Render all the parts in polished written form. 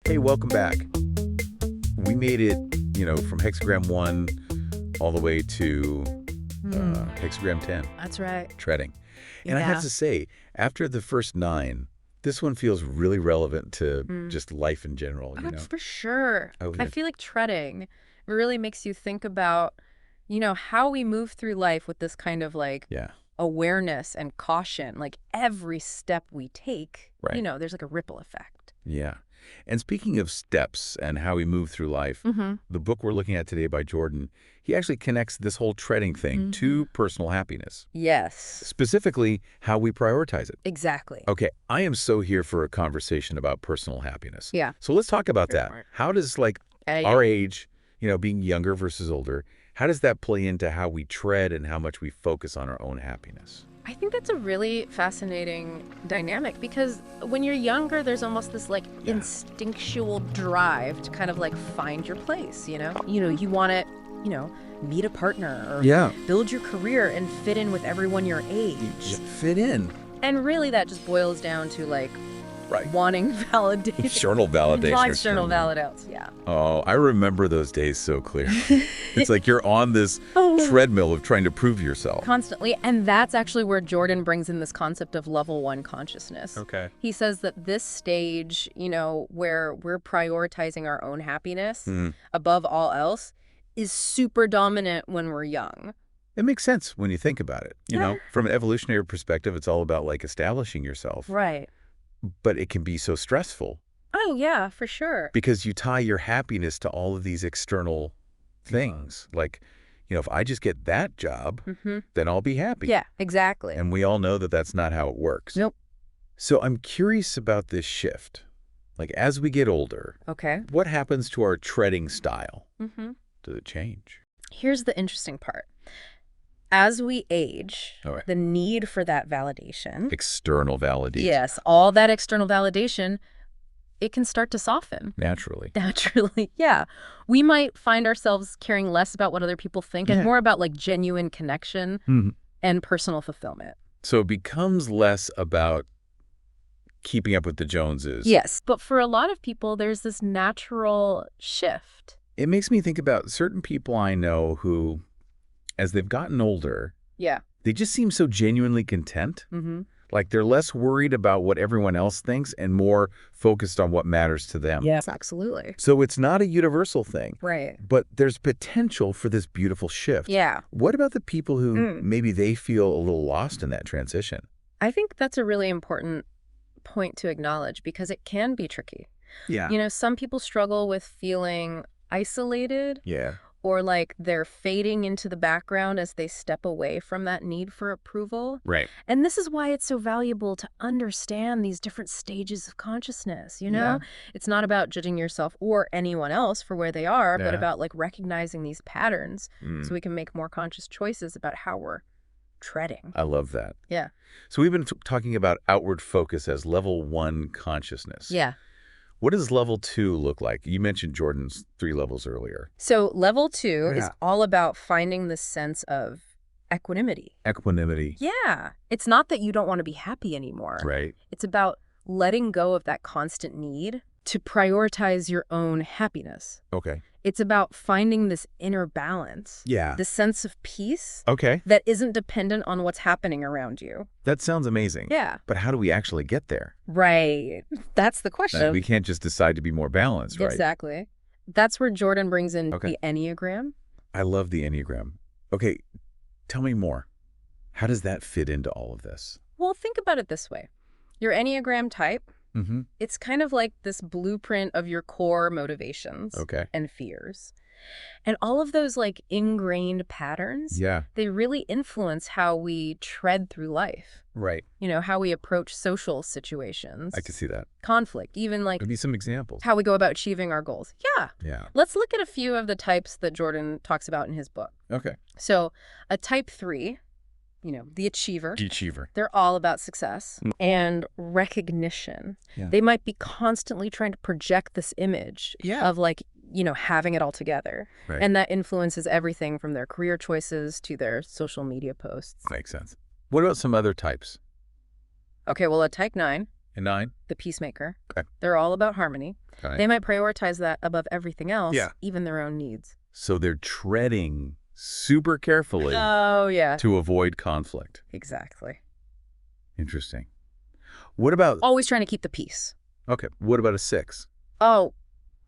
Hey, welcome back. We made it, from hexagram 1 all the way to hexagram 10, That's right. treading. And I have Yeah. to say, after the first 9, this one feels really relevant to just life in general, Oh, for sure. Oh, I yeah. feel like treading really makes you think about, how we move through life with this kind of like Yeah, awareness and caution. Like every step we take, right. there's like a ripple effect. Yeah. And speaking of steps and how we move through life, Mm-hmm. the book we're looking at today by Jordan, he actually connects this whole treading thing to personal happiness, Yes, specifically how we prioritize it. exactly. Okay, I am so here for a conversation about personal happiness. Yeah. So let's talk about that. Right. How does our age, being younger versus older, how does that play into how we tread and how much we focus on our own happiness? I think that's a really fascinating dynamic because when you're younger, there's almost this like instinctual drive to kind of like find your place, you want to, meet a partner or build your career and fit in with everyone your age. Fit in. And really that just boils down to like Right. wanting validation. External validation. or External something. validation, yeah. Oh, I remember those days so clearly. It's like you're on this Oh. treadmill of trying to prove yourself. Constantly. And that's actually where Jordan brings in this concept of level 1 consciousness. Okay. He says that this stage, where we're prioritizing our own happiness above all else is super dominant when we're young. It makes sense when you think about it. Yeah. From an evolutionary perspective, it's all about like establishing yourself. Right. But it can be so stressful Oh, yeah, for sure. because you tie your happiness to all of these external things. Like, if I just get that job, then I'll be happy. Yeah, exactly. And we all know that that's not how it works. Nope. So I'm curious about this shift. Like, as we get older, Okay. what happens to our treading style? Mm-hmm. Does it change? Here's the interesting part. As we age, All right. the need for that validation, External validation. yes, all that external validation, it can start to soften. Naturally. Naturally, yeah. We might find ourselves caring less about what other people think and more about like genuine connection Mhm. and personal fulfillment. So it becomes less about keeping up with the Joneses. Yes, but for a lot of people, there's this natural shift. It makes me think about certain people I know who, as they've gotten older, Yeah. they just seem so genuinely content. Mm-hmm. Like they're less worried about what everyone else thinks and more focused on what matters to them. Yes, absolutely. So it's not a universal thing, Right. but there's potential for this beautiful shift. Yeah. What about the people who maybe they feel a little lost in that transition? I think that's a really important point to acknowledge because it can be tricky. Yeah. Some people struggle with feeling isolated Yeah. or like they're fading into the background as they step away from that need for approval. Right. And this is why it's so valuable to understand these different stages of consciousness, Yeah. It's not about judging yourself or anyone else for where they are, but Yeah. about like recognizing these patterns so we can make more conscious choices about how we're treading. I love that. Yeah. So we've been talking about outward focus as level 1 consciousness. Yeah. What does level 2 look like? You mentioned Jordan's 3 levels earlier. So level 2 is Yeah. all about finding this sense of equanimity. Equanimity. Yeah. It's not that you don't want to be happy anymore. Right. It's about letting go of that constant need to prioritize your own happiness. Okay. It's about finding this inner balance, Yeah. this sense of peace Okay. that isn't dependent on what's happening around you. That sounds amazing. Yeah. But how do we actually get there? Right. That's the question. We can't just decide to be more balanced, right? Exactly. That's where Jordan brings in Okay. the Enneagram. I love the Enneagram. Okay, tell me more. How does that fit into all of this? Well, think about it this way. Your Enneagram type, Mm-hmm. it's kind of like this blueprint of your core motivations Okay. and fears. And all of those like ingrained patterns, Yeah. they really influence how we tread through life. Right. How we approach social situations, I can see that. conflict, even like Maybe some examples. how we go about achieving our goals. Yeah. Yeah. Let's look at a few of the types that Jordan talks about in his book. Okay. So a type 3, the achiever. The achiever. They're all about success and recognition. Yeah. They might be constantly trying to project this image of like, having it all together. Right. And that influences everything from their career choices to their social media posts. Makes sense. What about some other types? Okay, well, a type 9, And 9? the peacemaker. Okay. They're all about harmony. Okay. They might prioritize that above everything else, Yeah. even their own needs. So they're treading super carefully Oh, yeah. to avoid conflict. Exactly. Interesting. What about, Always trying to keep the peace. okay, what about a 6? Oh,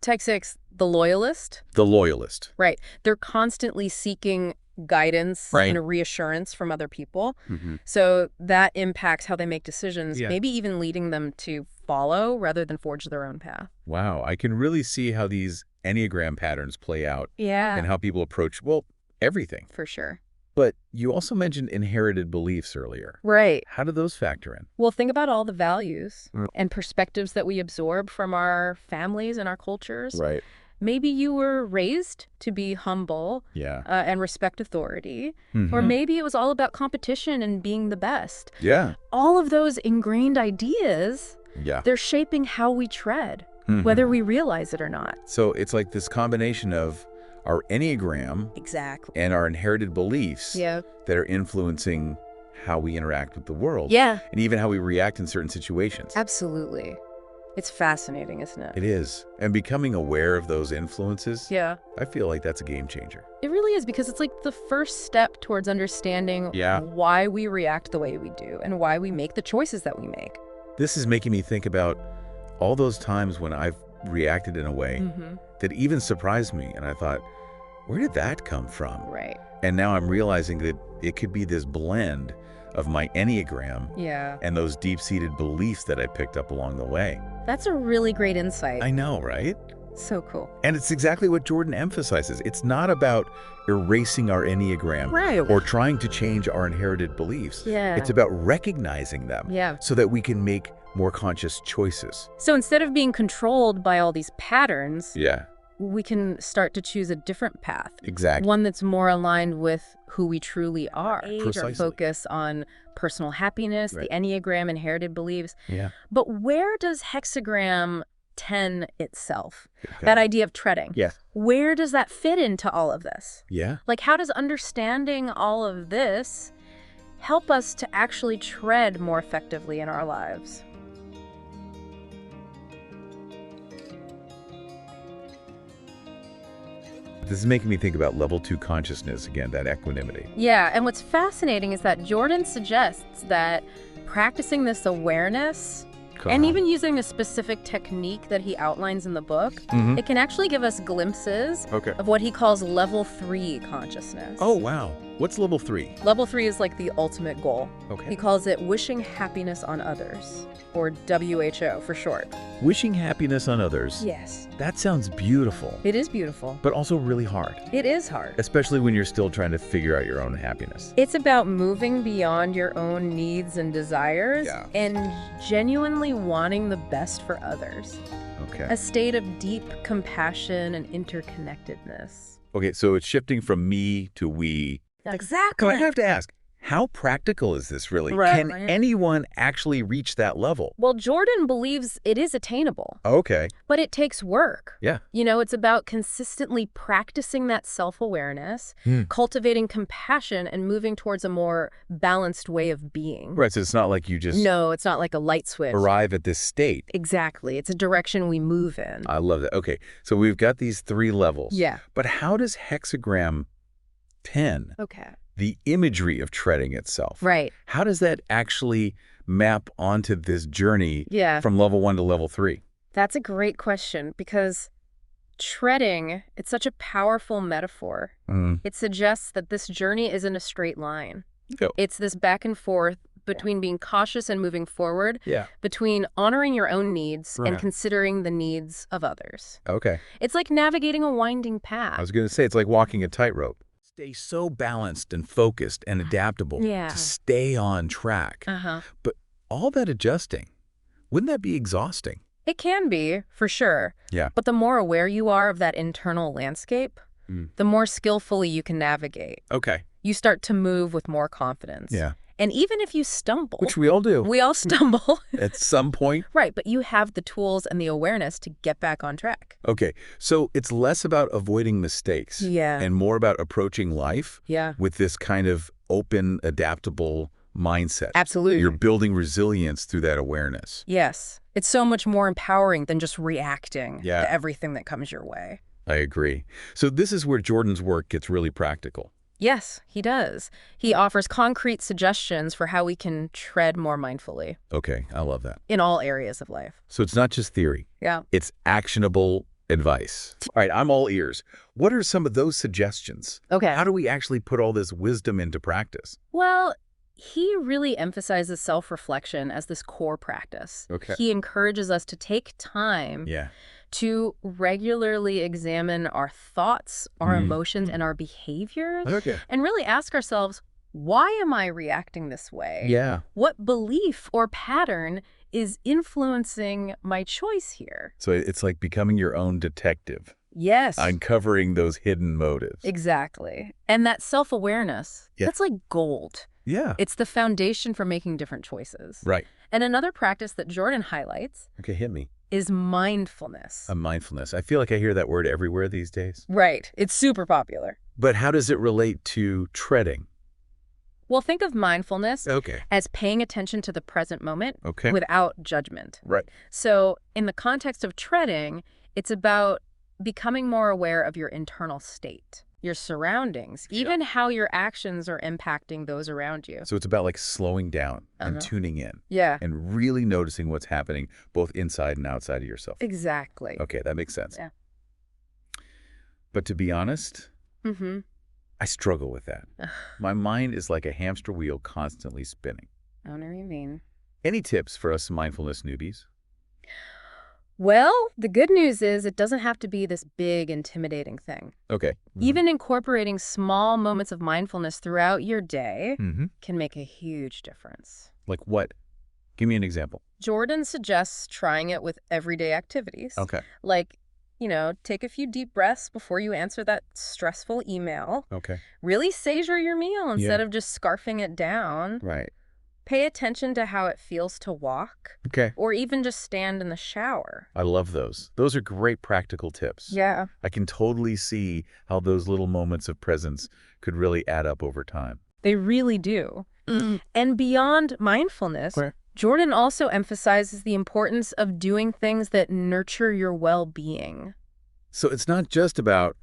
Type 6, the loyalist. The loyalist. Right. They're constantly seeking guidance Right. and reassurance from other people. Mm-hmm. So that impacts how they make decisions, Yeah. maybe even leading them to follow rather than forge their own path. Wow, I can really see how these Enneagram patterns play out Yeah. and how people approach, well, everything. For sure. But you also mentioned inherited beliefs earlier. Right. How do those factor in? Well, think about all the values Mm. and perspectives that we absorb from our families and our cultures. Right. Maybe you were raised to be humble Yeah. and respect authority, Mhm. or maybe it was all about competition and being the best. Yeah. All of those ingrained ideas, Yeah. they're shaping how we tread, Mhm. whether we realize it or not. So it's like this combination of our Enneagram Exactly. and our inherited beliefs Yeah. that are influencing how we interact with the world. Yeah, And even how we react in certain situations. absolutely. It's fascinating, isn't it? It is. And becoming aware of those influences, Yeah. I feel like that's a game changer. It really is, because it's like the first step towards understanding Yeah. why we react the way we do and why we make the choices that we make. This is making me think about all those times when I've reacted in a way Mm-hmm. that even surprised me. And I thought, where did that come from? Right. And now I'm realizing that it could be this blend of my Enneagram Yeah. and those deep-seated beliefs that I picked up along the way. That's a really great insight. I know, right? So cool. And it's exactly what Jordan emphasizes. It's not about erasing our Enneagram Right. or trying to change our inherited beliefs. Yeah. It's about recognizing them Yeah. so that we can make more conscious choices. So instead of being controlled by all these patterns, Yeah, we can start to choose a different path. exactly. One that's more aligned with who we truly are. Precisely. Focus on personal happiness, Right. the Enneagram, inherited beliefs. Yeah. But where does hexagram 10 itself, Okay. that idea of treading, Yeah. where does that fit into all of this? Yeah. Like, how does understanding all of this help us to actually tread more effectively in our lives? This is making me think about level 2 consciousness again, that equanimity. Yeah, and what's fascinating is that Jordan suggests that practicing this awareness and even using a specific technique that he outlines in the book, Mhm. it can actually give us glimpses Okay. of what he calls level 3 consciousness. Oh, wow. What's level 3? Level 3 is like the ultimate goal. He Okay. calls it wishing happiness on others, or WHO for short. Wishing happiness on others. Yes. That sounds beautiful, It is beautiful. but also really hard, It is hard. especially when you're still trying to figure out your own happiness. It's about moving beyond your own needs and desires Yeah. and genuinely wanting the best for others. Okay. A state of deep compassion and interconnectedness. Okay, so it's shifting from me to we. Exactly. I have to ask, how practical is this really? Right. Can anyone actually reach that level? Well, Jordan believes it is attainable, Okay. but it takes work. Yeah. You know, it's about consistently practicing that self-awareness, Hmm. cultivating compassion, and moving towards a more balanced way of being. Right, so it's not like you just No, it's not like a light switch. arrive at this state. Exactly. It's a direction we move in. I love that. Okay, so we've got these 3 levels. Yeah. But how does hexagram 10, Okay. the imagery of treading itself, Right. how does that actually map onto this journey Yeah. from level 1 to level 3? That's a great question, because treading, it's such a powerful metaphor. Mm. It suggests that this journey isn't a straight line. Go. It's this back and forth between being cautious and moving forward, Yeah. between honoring your own needs and Right. considering the needs of others. Okay. It's like navigating a winding path. I was going to say, it's like walking a tightrope. Stay so balanced and focused and adaptable Yeah. to stay on track. Uh-huh. But all that adjusting, wouldn't that be exhausting? It can be, for sure. Yeah. But the more aware you are of that internal landscape, Mm. the more skillfully you can navigate. Okay. You start to move with more confidence. Yeah. And even if you stumble, Which we all do we all stumble, at some point. right, but you have the tools and the awareness to get back on track. Okay. So it's less about avoiding mistakes Yeah. and more about approaching life Yeah. with this kind of open, adaptable mindset. Absolutely. You're building resilience through that awareness. Yes. It's so much more empowering than just reacting Yeah. to everything that comes your way. I agree. So this is where Jordan's work gets really practical. Yes, he does. He offers concrete suggestions for how we can tread more mindfully Okay, I love that. in all areas of life. So it's not just theory. Yeah. It's actionable advice. All right, I'm all ears. What are some of those suggestions? Okay. How do we actually put all this wisdom into practice? Well, he really emphasizes self-reflection as this core practice. Okay. He encourages us to take time Yeah. to regularly examine our thoughts, our emotions, and our behaviors, Okay. and really ask ourselves, why am I reacting this way? Yeah. What belief or pattern is influencing my choice here? So it's like becoming your own detective, Yes. uncovering those hidden motives. Exactly. And that self-awareness, Yeah. that's like gold. Yeah. It's the foundation for making different choices. Right. And another practice that Jordan highlights Okay, hit me. is mindfulness. Mindfulness. I feel like I hear that word everywhere these days. Right. It's super popular. But how does it relate to treading? Well, think of mindfulness Okay. as paying attention to the present moment Okay. without judgment. Right. So in the context of treading, it's about becoming more aware of your internal state, your surroundings, even how your actions are impacting those around you. So it's about like slowing down and tuning in Yeah, and really noticing what's happening both inside and outside of yourself. exactly. Okay, that makes sense. Yeah. But to be honest, Mm-hmm. I struggle with that. My mind is like a hamster wheel constantly spinning. I know what you mean. Any tips for us mindfulness newbies? Well, the good news is it doesn't have to be this big, intimidating thing. Okay. Even incorporating small moments of mindfulness throughout your day Mm-hmm. can make a huge difference. Like what? Give me an example. Jordan suggests trying it with everyday activities. Okay. Like, take a few deep breaths before you answer that stressful email. Okay. Really savor your meal instead of just scarfing it down. Right. Pay attention to how it feels to walk Okay. or even just stand in the shower. I love those. Those are great practical tips. Yeah. I can totally see how those little moments of presence could really add up over time. They really do. And beyond mindfulness, Where? Jordan also emphasizes the importance of doing things that nurture your well-being. So it's not just about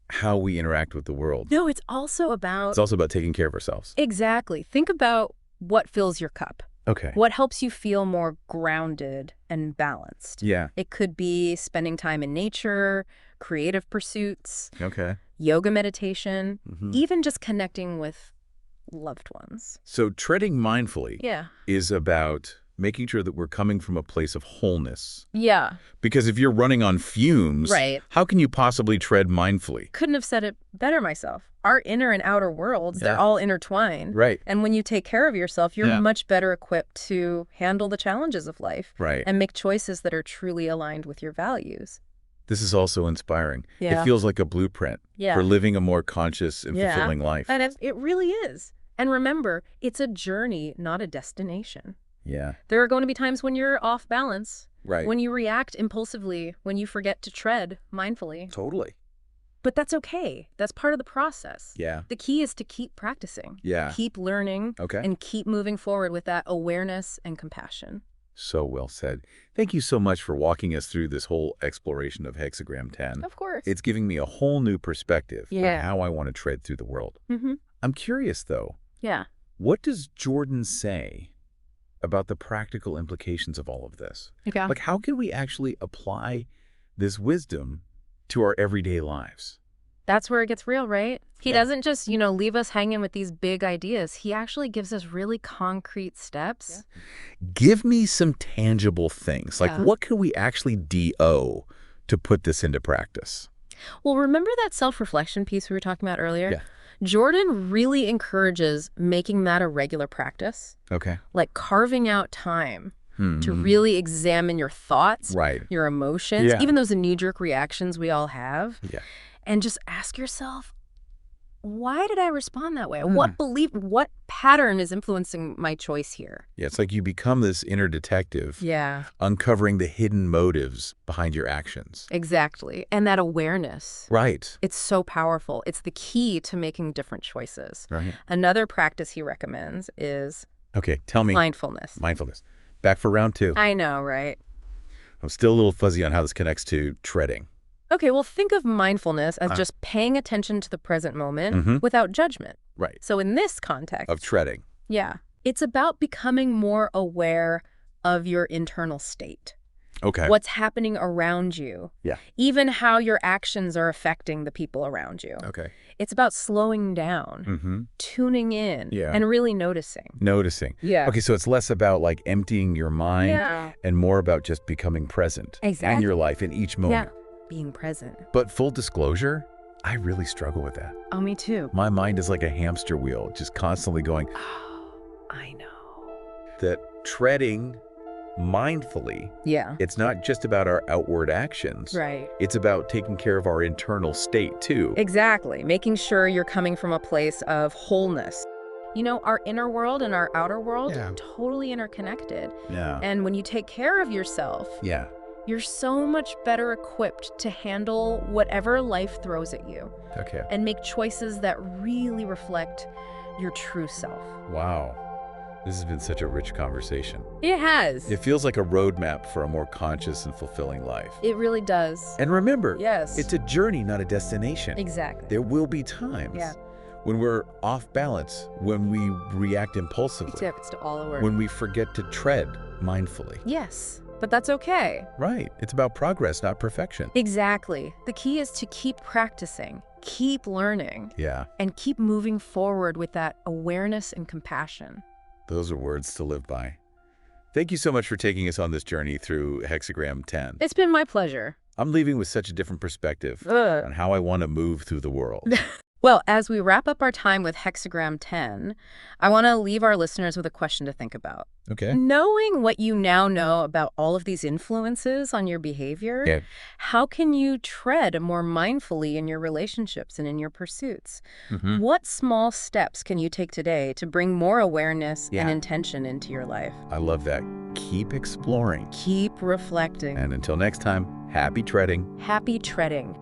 how we interact with the world. No, it's also about... It's also about taking care of ourselves. Exactly. Think about what fills your cup. Okay. What helps you feel more grounded and balanced? Yeah. It could be spending time in nature, creative pursuits, Okay. yoga meditation, Mhm. even just connecting with loved ones. So treading mindfully Yeah. is about making sure that we're coming from a place of wholeness. Yeah. Because if you're running on fumes, Right. how can you possibly tread mindfully? Couldn't have said it better myself. Our inner and outer worlds, they're Yeah. all intertwined. Right. And when you take care of yourself, you're Yeah. much better equipped to handle the challenges of life Right. and make choices that are truly aligned with your values. This is also inspiring. Yeah. It feels like a blueprint Yeah. for living a more conscious and Yeah. fulfilling life. And it really is. And remember, it's a journey, not a destination. Yeah. There are going to be times when you're off balance, Right. when you react impulsively, when you forget to tread mindfully. Totally. But that's okay. That's part of the process. Yeah. The key is to keep practicing, Yeah. keep learning, Okay. and keep moving forward with that awareness and compassion. So well said. Thank you so much for walking us through this whole exploration of Hexagram 10. Of course. It's giving me a whole new perspective Yeah. on how I want to tread through the world. Mm-hmm. I'm curious, though, Yeah. what does Jordan say about the practical implications of all of this? Okay. Like, how can we actually apply this wisdom to our everyday lives? That's where it gets real, right? He Yeah. doesn't just, leave us hanging with these big ideas. He actually gives us really concrete steps. Give me some tangible things. Like, Yeah. what can we actually do to put this into practice? Well, remember that self-reflection piece we were talking about earlier? Yeah. Jordan really encourages making that a regular practice, Okay. like carving out time to Mhm. really examine your thoughts, Right. your emotions, Yeah. even those knee-jerk reactions we all have, Yeah. and just ask yourself, why did I respond that way? What pattern is influencing my choice here? Yeah, it's like you become this inner detective, Yeah, uncovering the hidden motives behind your actions. exactly. And that awareness, Right. it's so powerful. It's the key to making different choices. Right. Another practice he recommends is Okay, tell me. Mindfulness. Mindfulness. Back for round 2. I know, right? I'm still a little fuzzy on how this connects to treading. Okay, well, think of mindfulness as just paying attention to the present moment without judgment. Right. So in this context, Of treading. yeah, it's about becoming more aware of your internal state. Okay. What's happening around you. Yeah. Even how your actions are affecting the people around you. Okay. It's about slowing down, tuning in, Yeah. and really noticing. Noticing. Yeah. Okay, so it's less about like emptying your mind and more about just becoming present in Exactly. your life in each Yeah. moment. Being present. But full disclosure, I really struggle with that. Oh, me too. My mind is like a hamster wheel, just constantly going. Oh, I know. That treading mindfully, Yeah. it's not just about our outward actions. Right. It's about taking care of our internal state too. Exactly. Making sure you're coming from a place of wholeness. You know, our inner world and our outer world, Yeah. totally interconnected. Yeah. And when you take care of yourself, Yeah. you're so much better equipped to handle whatever life throws at you Okay. and make choices that really reflect your true self. Wow. This has been such a rich conversation. It has. It feels like a roadmap for a more conscious and fulfilling life. It really does. And remember, Yes. it's a journey, not a destination. Exactly. There will be times Yeah. when we're off balance, when we react impulsively, It's all over. when we forget to tread mindfully. Yes, but that's okay. Right. It's about progress, not perfection. Exactly. The key is to keep practicing, keep learning, Yeah. and keep moving forward with that awareness and compassion. Those are words to live by. Thank you so much for taking us on this journey through Hexagram 10. It's been my pleasure. I'm leaving with such a different perspective Ugh. on how I want to move through the world. Well, as we wrap up our time with Hexagram 10, I want to leave our listeners with a question to think about. Okay. Knowing what you now know about all of these influences on your behavior, Yeah. how can you tread more mindfully in your relationships and in your pursuits? Mhm. What small steps can you take today to bring more awareness and Yeah. intention into your life? I love that. Keep exploring. Keep reflecting. And until next time, happy treading. Happy treading.